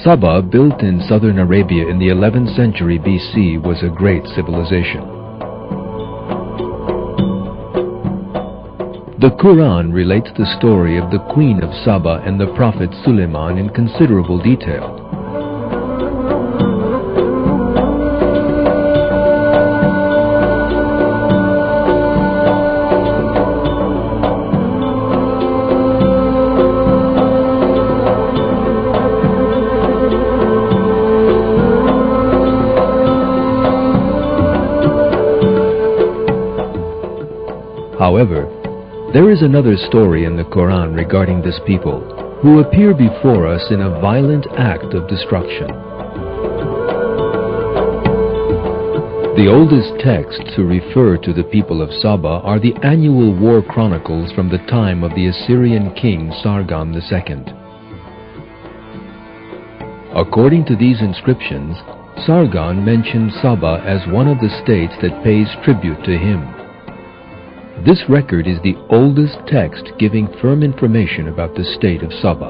Saba, built in southern Arabia in the 11th century BC, was a great civilization. The Qur'an relates the story of the Queen of Saba and the Prophet Suleiman in considerable detail. However, there is another story in the Quran regarding this people, who appear before us in a violent act of destruction. The oldest texts to refer to the people of Saba are the annual war chronicles from the time of the Assyrian king Sargon II. According to these inscriptions, Sargon mentioned Saba as one of the states that pays tribute to him. This record is the oldest text giving firm information about the state of Saba.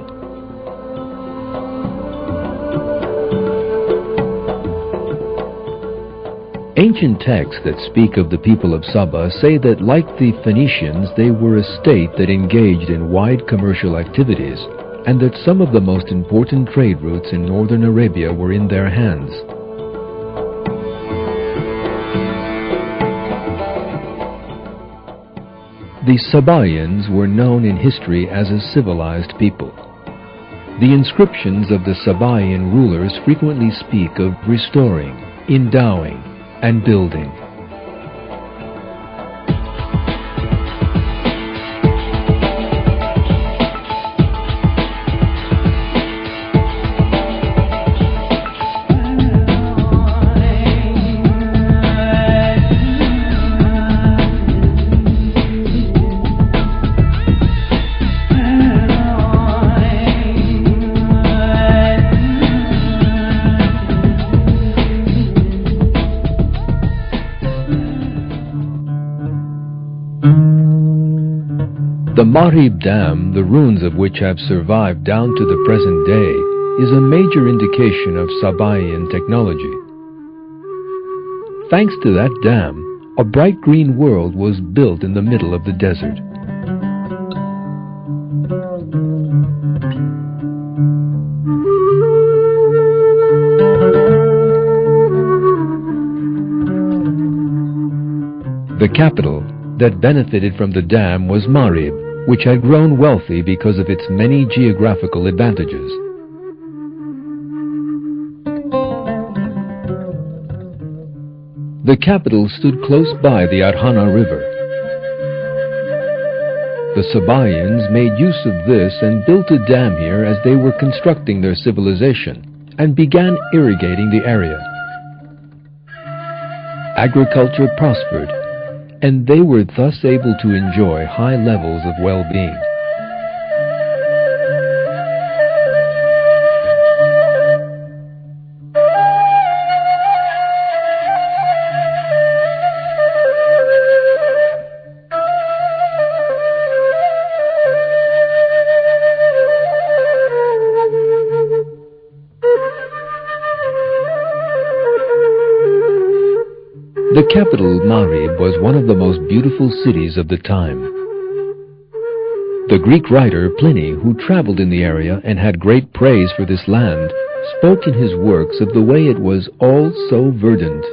Ancient texts that speak of the people of Saba say that, like the Phoenicians, they were a state that engaged in wide commercial activities, and that some of the most important trade routes in northern Arabia were in their hands. The Sabaeans were known in history as a civilized people. The inscriptions of the Sabaean rulers frequently speak of restoring, endowing, and building. The Marib Dam, the ruins of which have survived down to the present day, is a major indication of Sabaean technology. Thanks to that dam, a bright green world was built in the middle of the desert. The capital that benefited from the dam was Marib, which had grown wealthy because of its many geographical advantages. The capital stood close by the Arhana River. The Sabaeans made use of this and built a dam here as they were constructing their civilization, and began irrigating the area. Agriculture prospered, and they were thus able to enjoy high levels of well-being. The capital, Marib, was one of the most beautiful cities of the time. The Greek writer Pliny, who traveled in the area and had great praise for this land, spoke in his works of the way it was all so verdant.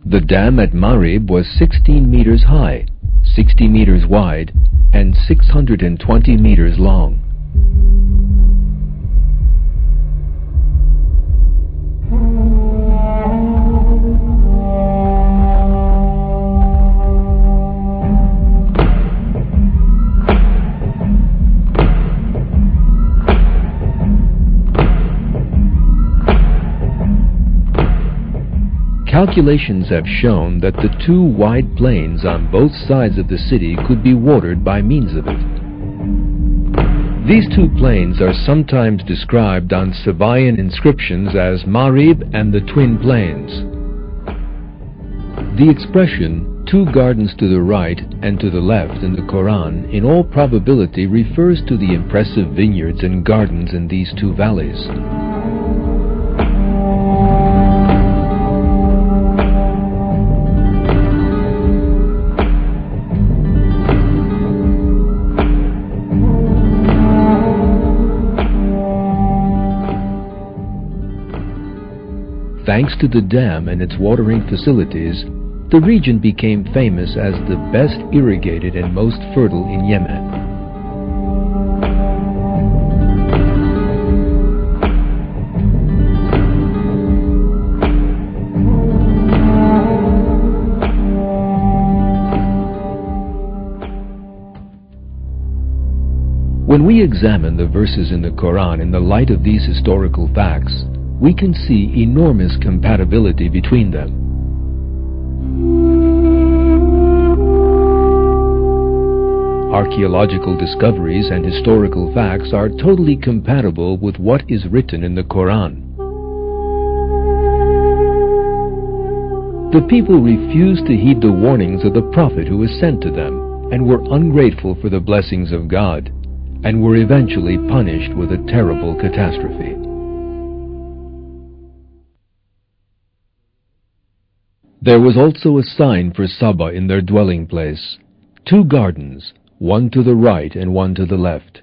The dam at Marib was 16 meters high, 60 meters wide, and 620 meters long. Calculations have shown that the two wide plains on both sides of the city could be watered by means of it. These two plains are sometimes described on Sabaean inscriptions as Marib and the Twin Plains. The expression, 2 gardens to the right and to the left in the Qur'an in all probability refers to the impressive vineyards and gardens in these 2 valleys. Thanks to the dam and its watering facilities, the region became famous as the best irrigated and most fertile in Yemen. When we examine the verses in the Quran in the light of these historical facts, we can see enormous compatibility between them. Archaeological discoveries and historical facts are totally compatible with what is written in the Quran. The people refused to heed the warnings of the Prophet who was sent to them, and were ungrateful for the blessings of God, and were eventually punished with a terrible catastrophe. There was also a sign for Saba in their dwelling place, 2 gardens, one to the right and one to the left.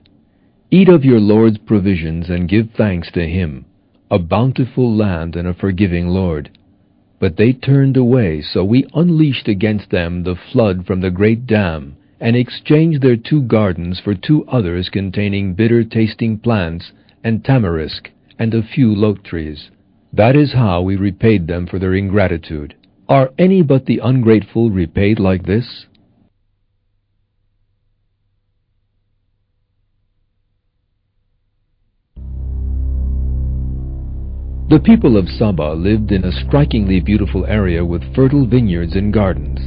Eat of your Lord's provisions and give thanks to Him, a bountiful land and a forgiving Lord. But they turned away, so we unleashed against them the flood from the great dam, and exchanged their 2 gardens for 2 others containing bitter-tasting plants and tamarisk and a few lote trees. That is how we repaid them for their ingratitude. Are any but the ungrateful repaid like this? The people of Saba lived in a strikingly beautiful area with fertile vineyards and gardens.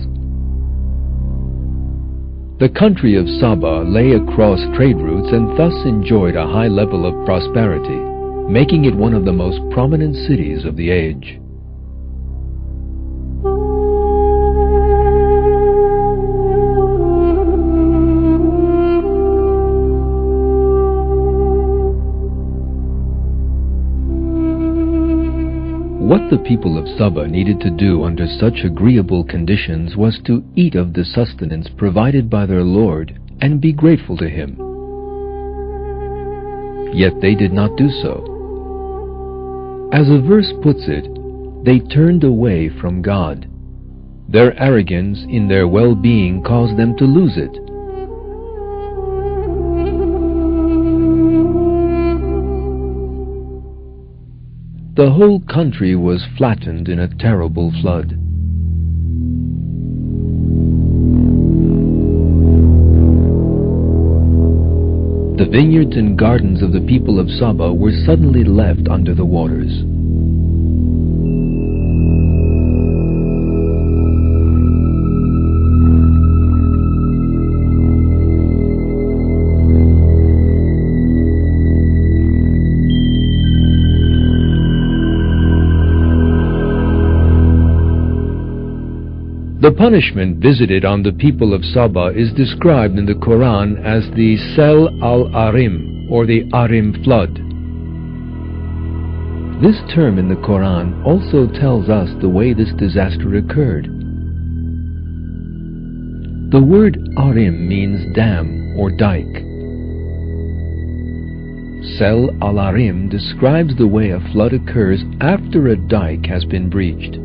The country of Saba lay across trade routes and thus enjoyed a high level of prosperity, making it one of the most prominent cities of the age. What the people of Saba needed to do under such agreeable conditions was to eat of the sustenance provided by their Lord and be grateful to Him. Yet they did not do so. As a verse puts it, they turned away from God. Their arrogance in their well-being caused them to lose it. The whole country was flattened in a terrible flood. The vineyards and gardens of the people of Saba were suddenly left under the waters. The punishment visited on the people of Saba is described in the Quran as the Sel al-Arim, or the Arim flood. This term in the Quran also tells us the way this disaster occurred. The word Arim means dam or dike. Sel al-Arim describes the way a flood occurs after a dike has been breached.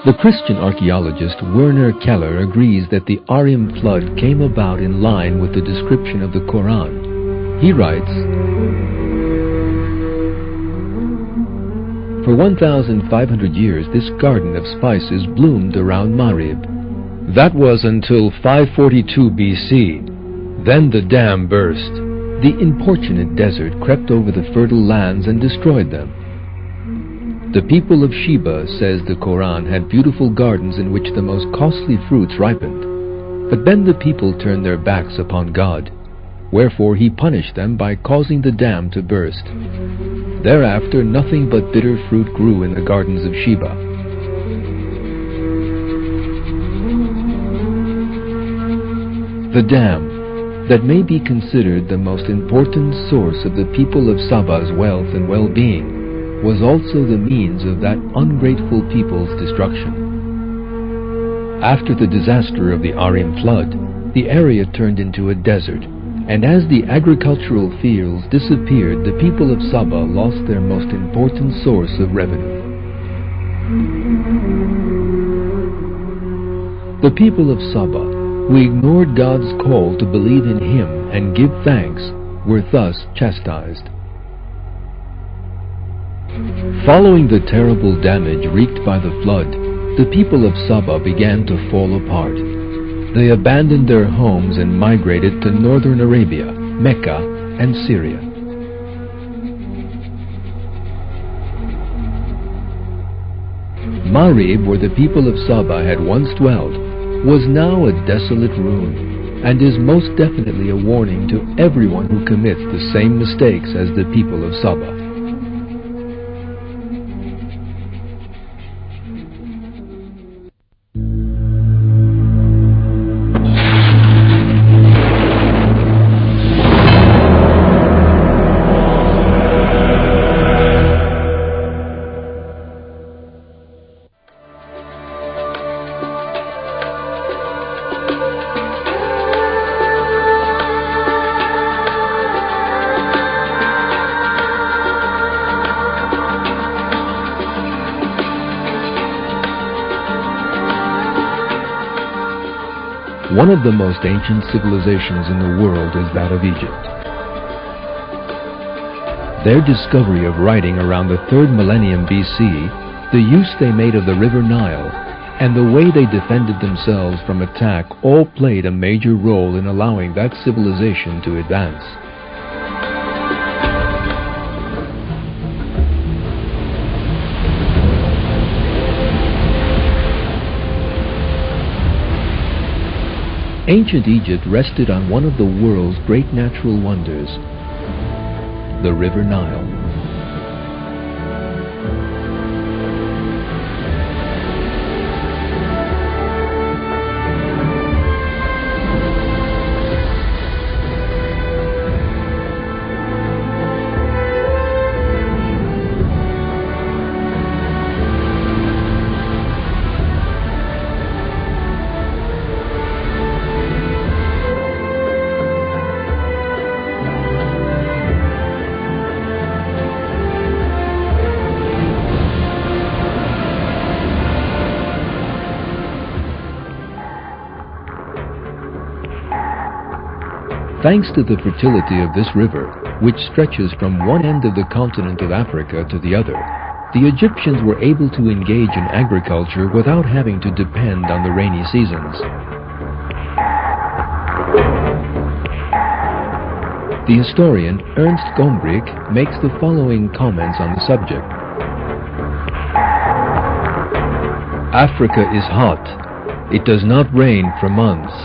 The Christian archaeologist Werner Keller agrees that the Arim flood came about in line with the description of the Quran. He writes, "For 1,500 years this garden of spices bloomed around Marib. That was until 542 BC. Then the dam burst. The importunate desert crept over the fertile lands and destroyed them. The people of Sheba, says the Qur'an, had beautiful gardens in which the most costly fruits ripened. But then the people turned their backs upon God. Wherefore he punished them by causing the dam to burst. Thereafter nothing but bitter fruit grew in the gardens of Sheba. The dam, that may be considered the most important source of the people of Saba's wealth and well-being, was also the means of that ungrateful people's destruction. After the disaster of the Arim flood, the area turned into a desert, and as the agricultural fields disappeared, the people of Saba lost their most important source of revenue. The people of Saba, who ignored God's call to believe in Him and give thanks, were thus chastised. Following the terrible damage wreaked by the flood, the people of Saba began to fall apart. They abandoned their homes and migrated to northern Arabia, Mecca, and Syria. Marib, where the people of Saba had once dwelt, was now a desolate ruin, and is most definitely a warning to everyone who commits the same mistakes as the people of Saba. One of the most ancient civilizations in the world is that of Egypt. Their discovery of writing around the 3rd millennium BC, the use they made of the river Nile, and the way they defended themselves from attack all played a major role in allowing that civilization to advance. Ancient Egypt rested on one of the world's great natural wonders, the river Nile. Thanks to the fertility of this river, which stretches from one end of the continent of Africa to the other, the Egyptians were able to engage in agriculture without having to depend on the rainy seasons. The historian Ernst Gombrich makes the following comments on the subject. Africa is hot. It does not rain for months.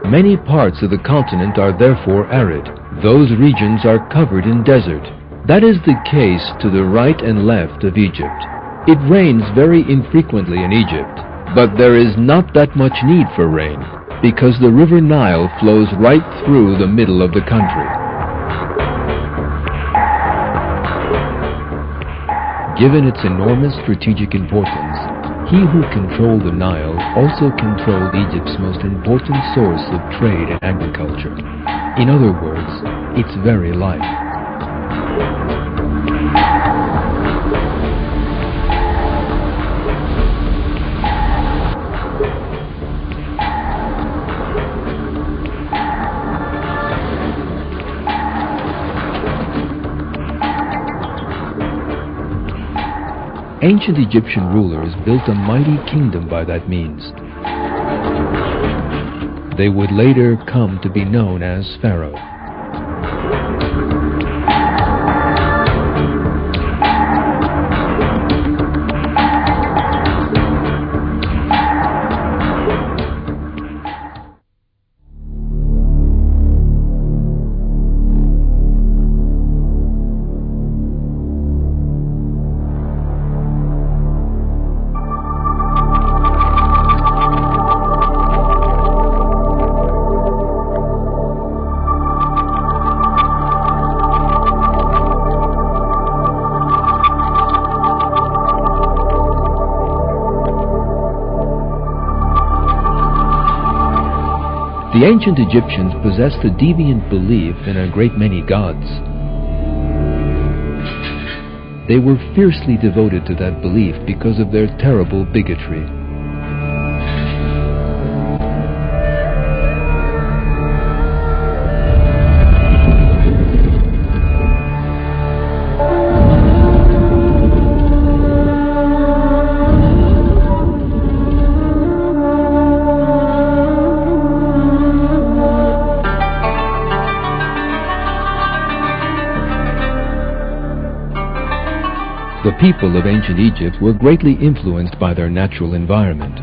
Many parts of the continent are therefore arid. Those regions are covered in desert. That is the case to the right and left of Egypt. It rains very infrequently in Egypt, but there is not that much need for rain, because the river Nile flows right through the middle of the country. Given its enormous strategic importance, he who controlled the Nile also controlled Egypt's most important source of trade and agriculture. In other words, its very life. Ancient Egyptian rulers built a mighty kingdom by that means. They would later come to be known as Pharaoh. The ancient Egyptians possessed a deviant belief in a great many gods. They were fiercely devoted to that belief because of their terrible bigotry. The people of ancient Egypt were greatly influenced by their natural environment.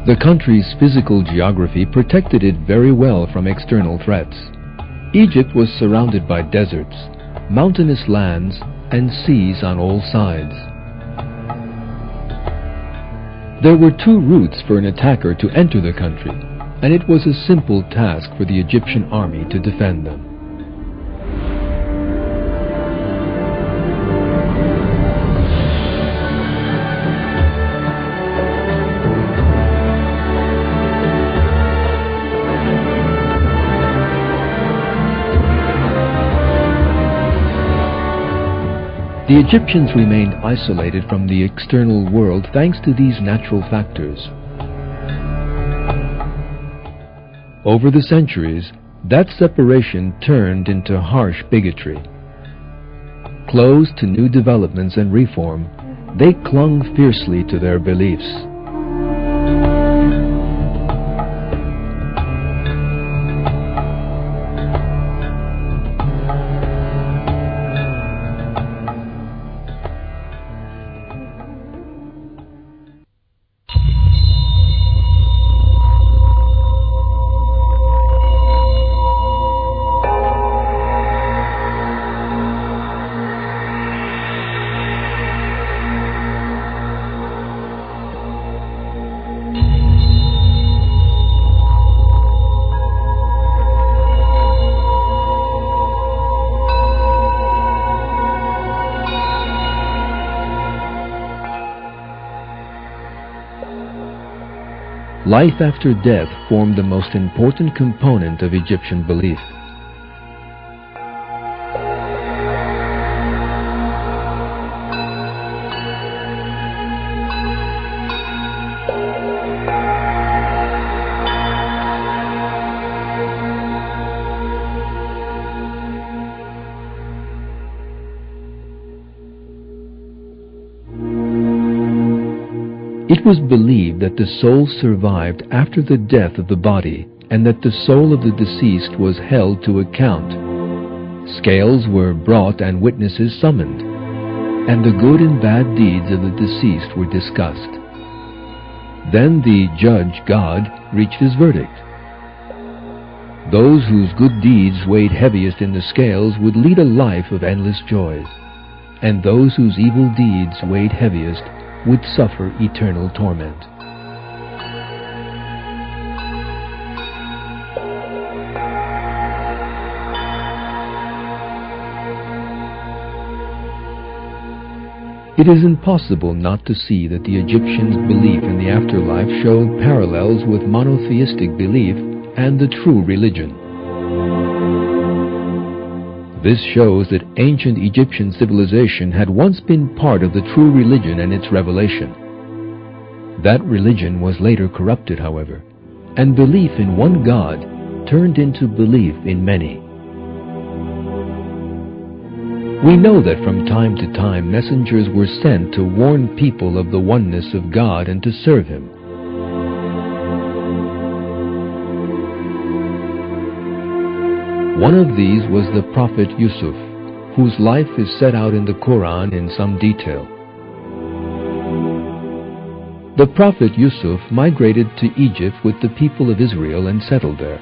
The country's physical geography protected it very well from external threats. Egypt was surrounded by deserts, mountainous lands, and seas on all sides. There were two routes for an attacker to enter the country, and it was a simple task for the Egyptian army to defend them. The Egyptians remained isolated from the external world thanks to these natural factors. Over the centuries, that separation turned into harsh bigotry. Closed to new developments and reform, they clung fiercely to their beliefs. Life after death formed the most important component of Egyptian belief. It was believed that the soul survived after the death of the body and that the soul of the deceased was held to account. Scales were brought and witnesses summoned, and the good and bad deeds of the deceased were discussed. Then the judge, God, reached his verdict. Those whose good deeds weighed heaviest in the scales would lead a life of endless joys, and those whose evil deeds weighed heaviest would suffer eternal torment. It is impossible not to see that the Egyptians' belief in the afterlife showed parallels with monotheistic belief and the true religion. This shows that ancient Egyptian civilization had once been part of the true religion and its revelation. That religion was later corrupted, however, and belief in one God turned into belief in many. We know that from time to time messengers were sent to warn people of the oneness of God and to serve Him. One of these was the prophet Yusuf, whose life is set out in the Qur'an in some detail. The prophet Yusuf migrated to Egypt with the people of Israel and settled there.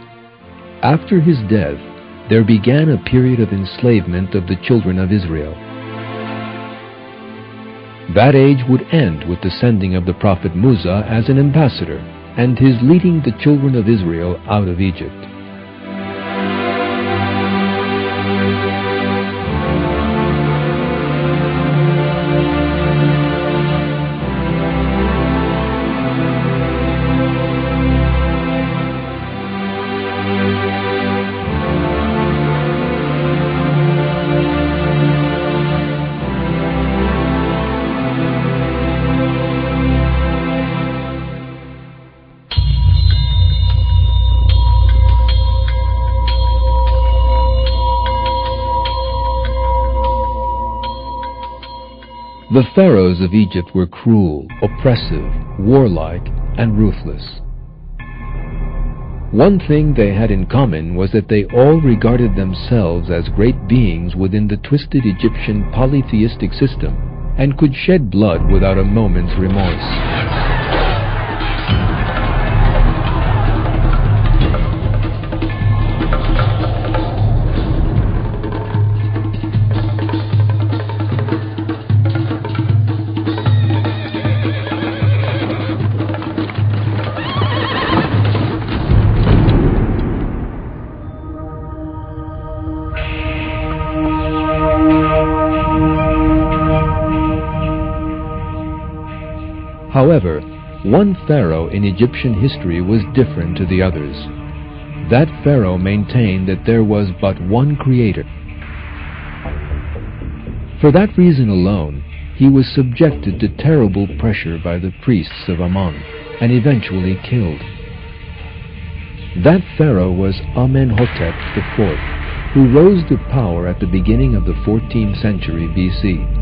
After his death, there began a period of enslavement of the children of Israel. That age would end with the sending of the prophet Musa as an ambassador and his leading the children of Israel out of Egypt. The pharaohs of Egypt were cruel, oppressive, warlike, and ruthless. One thing they had in common was that they all regarded themselves as great beings within the twisted Egyptian polytheistic system and could shed blood without a moment's remorse. However, one pharaoh in Egyptian history was different to the others. That pharaoh maintained that there was but one creator. For that reason alone, he was subjected to terrible pressure by the priests of Amun and eventually killed. That pharaoh was Amenhotep IV, who rose to power at the beginning of the 14th century BC.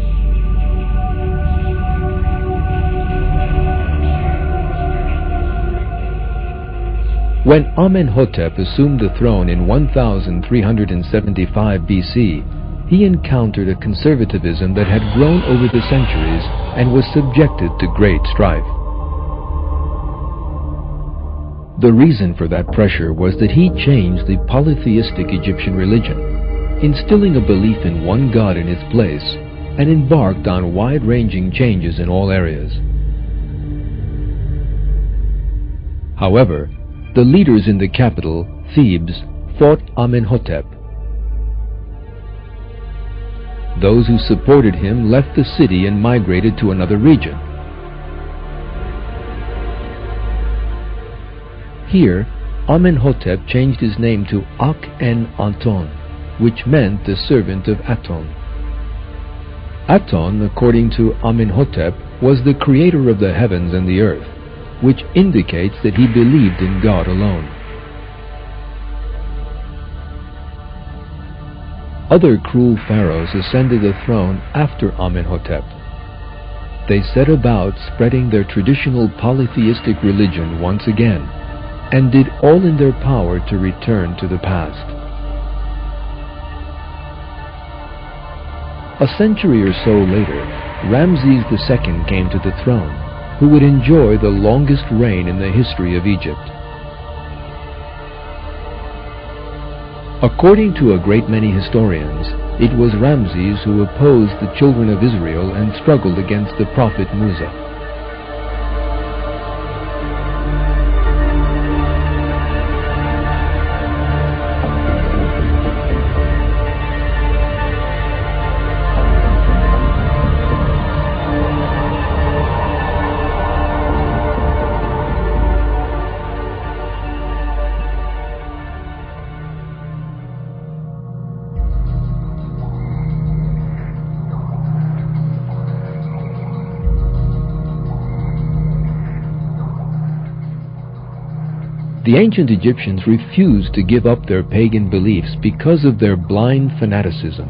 When Amenhotep assumed the throne in 1375 BC, he encountered a conservatism that had grown over the centuries and was subjected to great strife. The reason for that pressure was that he changed the polytheistic Egyptian religion, instilling a belief in one God in its place, and embarked on wide-ranging changes in all areas. However, the leaders in the capital, Thebes, fought Amenhotep. Those who supported him left the city and migrated to another region. Here, Amenhotep changed his name to Akhenaton, which meant the servant of Aton. Aton, according to Amenhotep, was the creator of the heavens and the earth, which indicates that he believed in God alone. Other cruel pharaohs ascended the throne after Amenhotep. They set about spreading their traditional polytheistic religion once again, and did all in their power to return to the past. A century or so later, Ramses II came to the throne, who would enjoy the longest reign in the history of Egypt. According to a great many historians, it was Ramses who opposed the children of Israel and struggled against the prophet Musa. The ancient Egyptians refused to give up their pagan beliefs because of their blind fanaticism.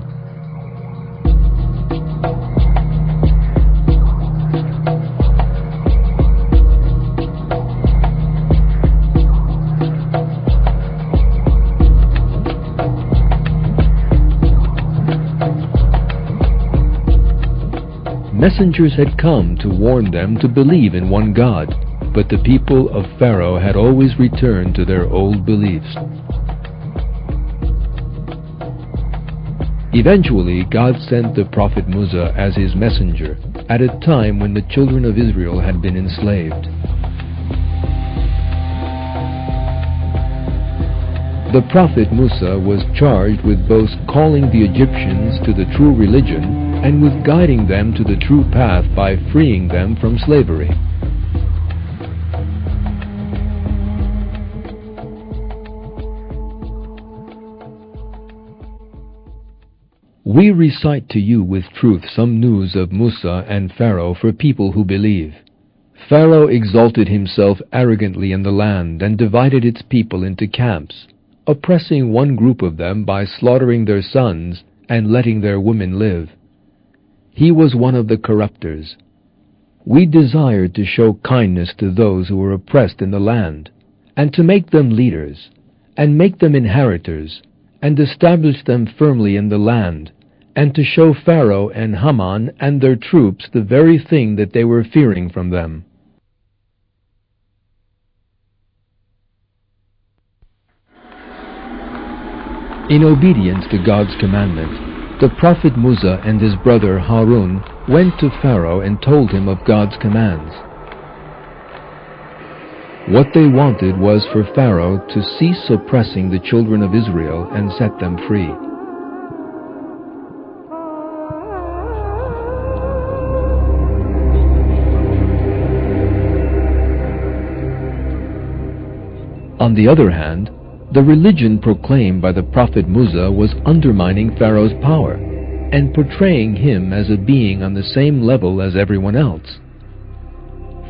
Messengers had come to warn them to believe in one God, but the people of Pharaoh had always returned to their old beliefs. Eventually, God sent the prophet Musa as his messenger at a time when the children of Israel had been enslaved. The prophet Musa was charged with both calling the Egyptians to the true religion and with guiding them to the true path by freeing them from slavery. We recite to you with truth some news of Musa and Pharaoh for people who believe. Pharaoh exalted himself arrogantly in the land and divided its people into camps, oppressing one group of them by slaughtering their sons and letting their women live. He was one of the corrupters. We desired to show kindness to those who were oppressed in the land, and to make them leaders, and make them inheritors, and establish them firmly in the land, and to show Pharaoh and Haman and their troops the very thing that they were fearing from them. In obedience to God's commandment, the prophet Musa and his brother Harun went to Pharaoh and told him of God's commands. What they wanted was for Pharaoh to cease oppressing the children of Israel and set them free. On the other hand, the religion proclaimed by the prophet Musa was undermining Pharaoh's power and portraying him as a being on the same level as everyone else.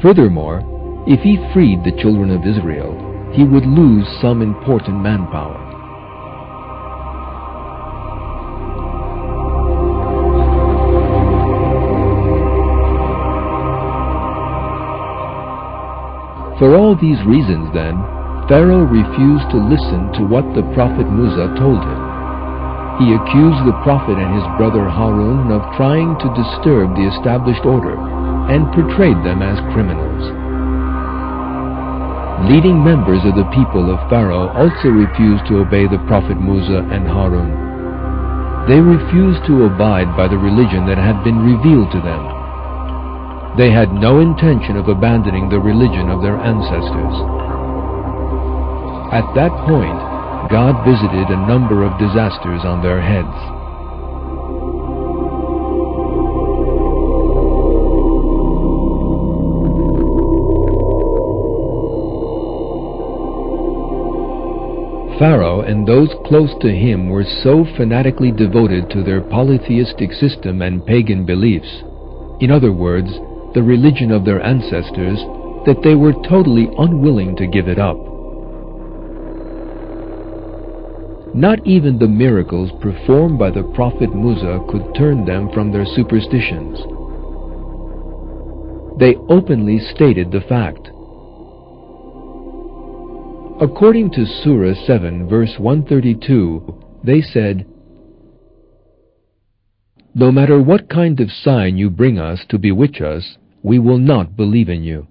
Furthermore, if he freed the children of Israel, he would lose some important manpower. For all these reasons, then, Pharaoh refused to listen to what the prophet Musa told him. He accused the prophet and his brother Harun of trying to disturb the established order and portrayed them as criminals. Leading members of the people of Pharaoh also refused to obey the prophet Musa and Harun. They refused to abide by the religion that had been revealed to them. They had no intention of abandoning the religion of their ancestors. At that point, God visited a number of disasters on their heads. Pharaoh and those close to him were so fanatically devoted to their polytheistic system and pagan beliefs, in other words, the religion of their ancestors, that they were totally unwilling to give it up. Not even the miracles performed by the prophet Musa could turn them from their superstitions. They openly stated the fact. According to Surah 7, verse 132, they said, "No matter what kind of sign you bring us to bewitch us, we will not believe in you."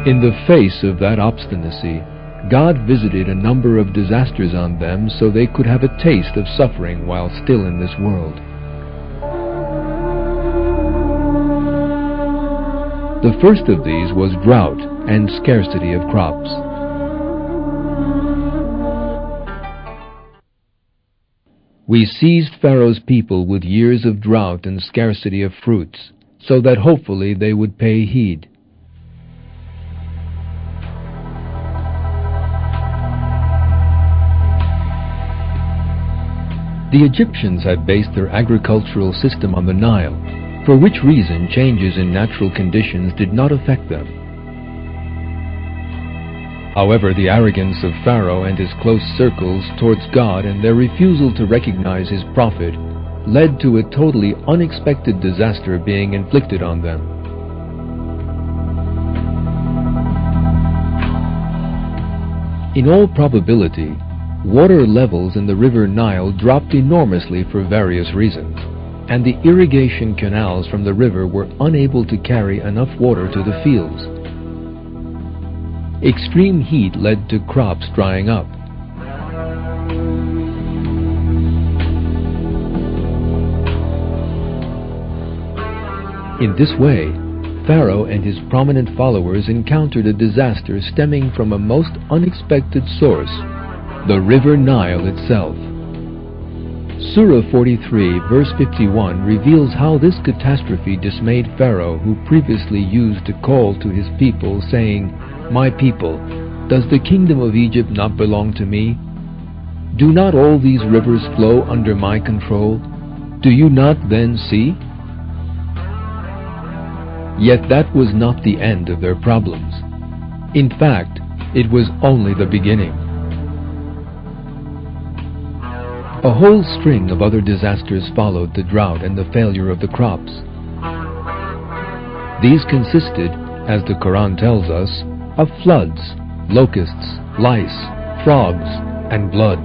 In the face of that obstinacy, God visited a number of disasters on them so they could have a taste of suffering while still in this world. The first of these was drought and scarcity of crops. We seized Pharaoh's people with years of drought and scarcity of fruits, so that hopefully they would pay heed. The Egyptians had based their agricultural system on the Nile, for which reason changes in natural conditions did not affect them. However, the arrogance of Pharaoh and his close circles towards God and their refusal to recognize his prophet led to a totally unexpected disaster being inflicted on them. In all probability, water levels in the river Nile dropped enormously for various reasons, and the irrigation canals from the river were unable to carry enough water to the fields. Extreme heat led to crops drying up. In this way, Pharaoh and his prominent followers encountered a disaster stemming from a most unexpected source, the river Nile itself. Surah 43 verse 51 reveals how this catastrophe dismayed Pharaoh, who previously used to call to his people saying, "My people, does the kingdom of Egypt not belong to me? Do not all these rivers flow under my control? Do you not then see?" Yet that was not the end of their problems. In fact, it was only the beginning. A whole string of other disasters followed the drought and the failure of the crops. These consisted, as the Qur'an tells us, of floods, locusts, lice, frogs, and blood.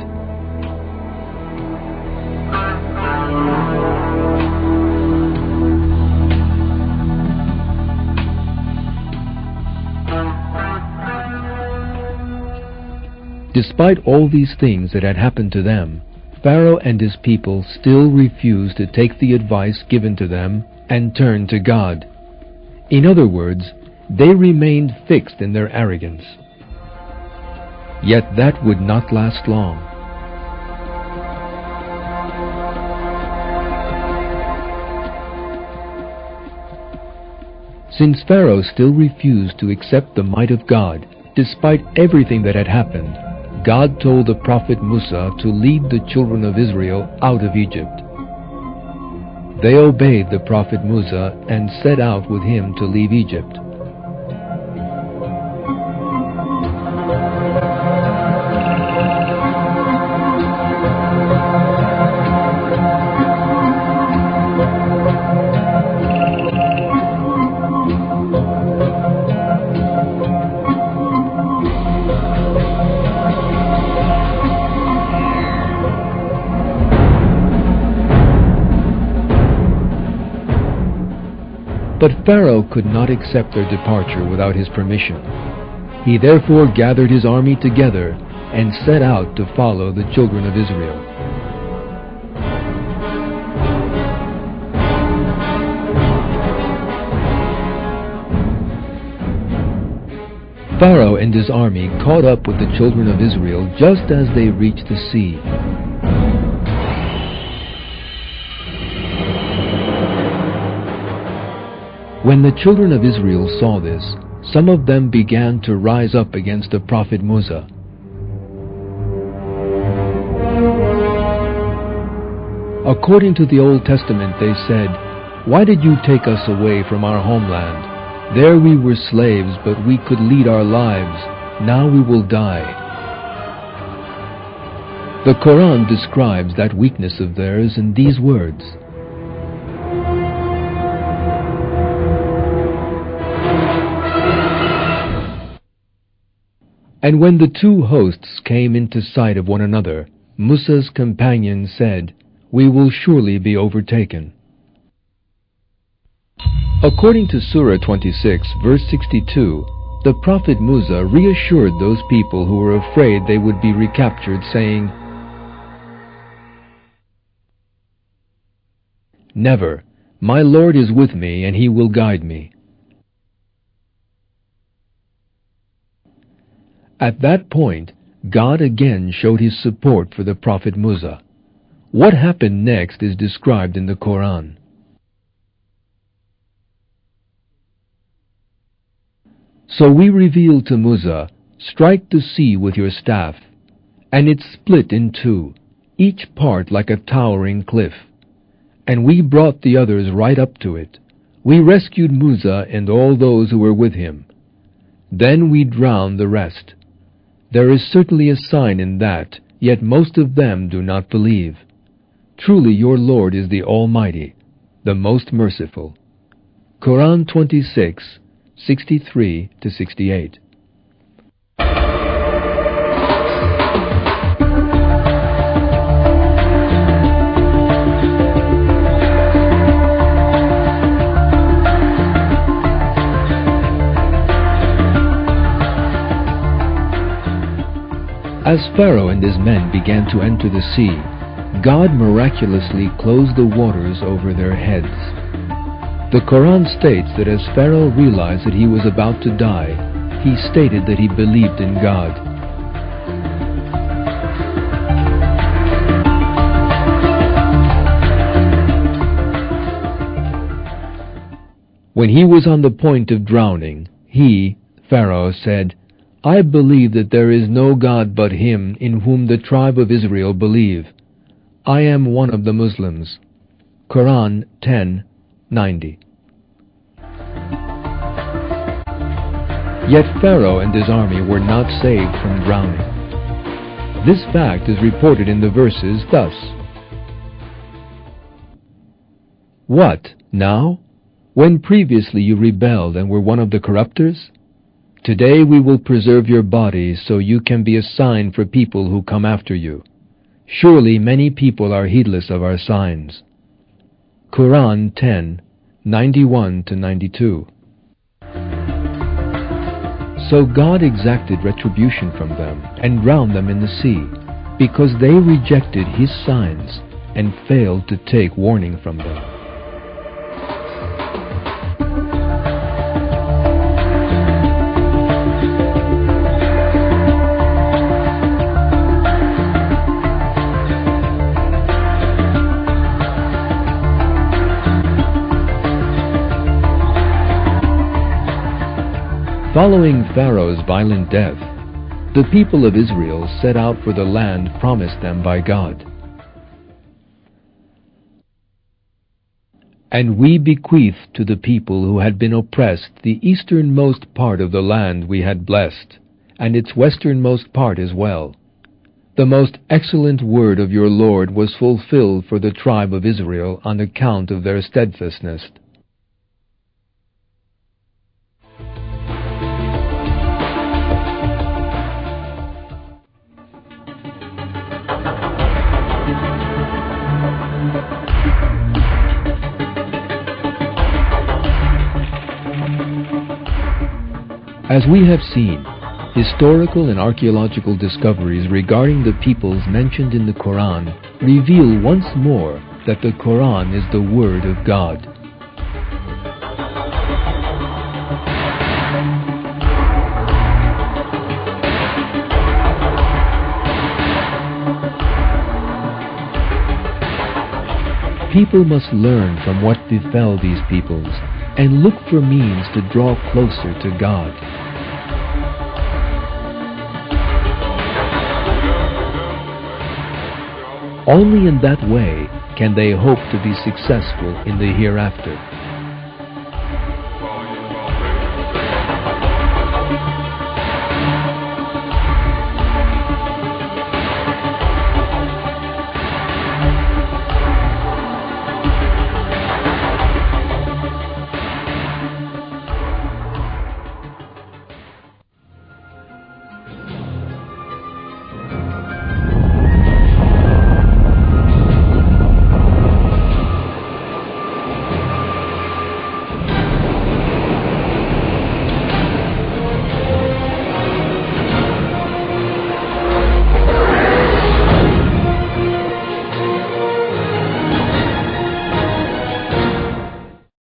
Despite all these things that had happened to them, Pharaoh and his people still refused to take the advice given to them and turn to God. In other words, they remained fixed in their arrogance. Yet that would not last long. Since Pharaoh still refused to accept the might of God, despite everything that had happened, God told the prophet Musa to lead the children of Israel out of Egypt. They obeyed the prophet Musa and set out with him to leave Egypt. But Pharaoh could not accept their departure without his permission. He therefore gathered his army together and set out to follow the children of Israel. Pharaoh and his army caught up with the children of Israel just as they reached the sea. When the children of Israel saw this, some of them began to rise up against the prophet Musa. According to the Old Testament, they said, "Why did you take us away from our homeland? There we were slaves, but we could lead our lives. Now we will die." The Qur'an describes that weakness of theirs in these words, "And when the two hosts came into sight of one another, Musa's companion said, 'We will surely be overtaken.'" According to Surah 26, verse 62, the Prophet Musa reassured those people who were afraid they would be recaptured, saying, "Never, my Lord is with me and he will guide me." At that point, God again showed his support for the Prophet Musa. What happened next is described in the Qur'an. So we revealed to Musa, "Strike the sea with your staff," and it split in two, each part like a towering cliff. And we brought the others right up to it. We rescued Musa and all those who were with him. Then we drowned the rest. There is certainly a sign in that, yet most of them do not believe. Truly your Lord is the Almighty, the Most Merciful. Quran 26, 63-68. As Pharaoh and his men began to enter the sea, God miraculously closed the waters over their heads. The Quran states that as Pharaoh realized that he was about to die, he stated that he believed in God. When he was on the point of drowning, he, Pharaoh, said, "I believe that there is no God but Him in whom the tribe of Israel believe. I am one of the Muslims." Quran 10:90. Yet Pharaoh and his army were not saved from drowning. This fact is reported in the verses thus: What, now? When previously you rebelled and were one of the corrupters? Today we will preserve your body so you can be a sign for people who come after you. Surely many people are heedless of our signs. Qur'an 10, 91-92. So God exacted retribution from them and drowned them in the sea, because they rejected His signs and failed to take warning from them. Following Pharaoh's violent death, the people of Israel set out for the land promised them by God. And we bequeathed to the people who had been oppressed the easternmost part of the land we had blessed, and its westernmost part as well. The most excellent word of your Lord was fulfilled for the tribe of Israel on account of their steadfastness. As we have seen, historical and archaeological discoveries regarding the peoples mentioned in the Qur'an reveal once more that the Qur'an is the Word of God. People must learn from what befell these peoples and look for means to draw closer to God. Only in that way can they hope to be successful in the hereafter.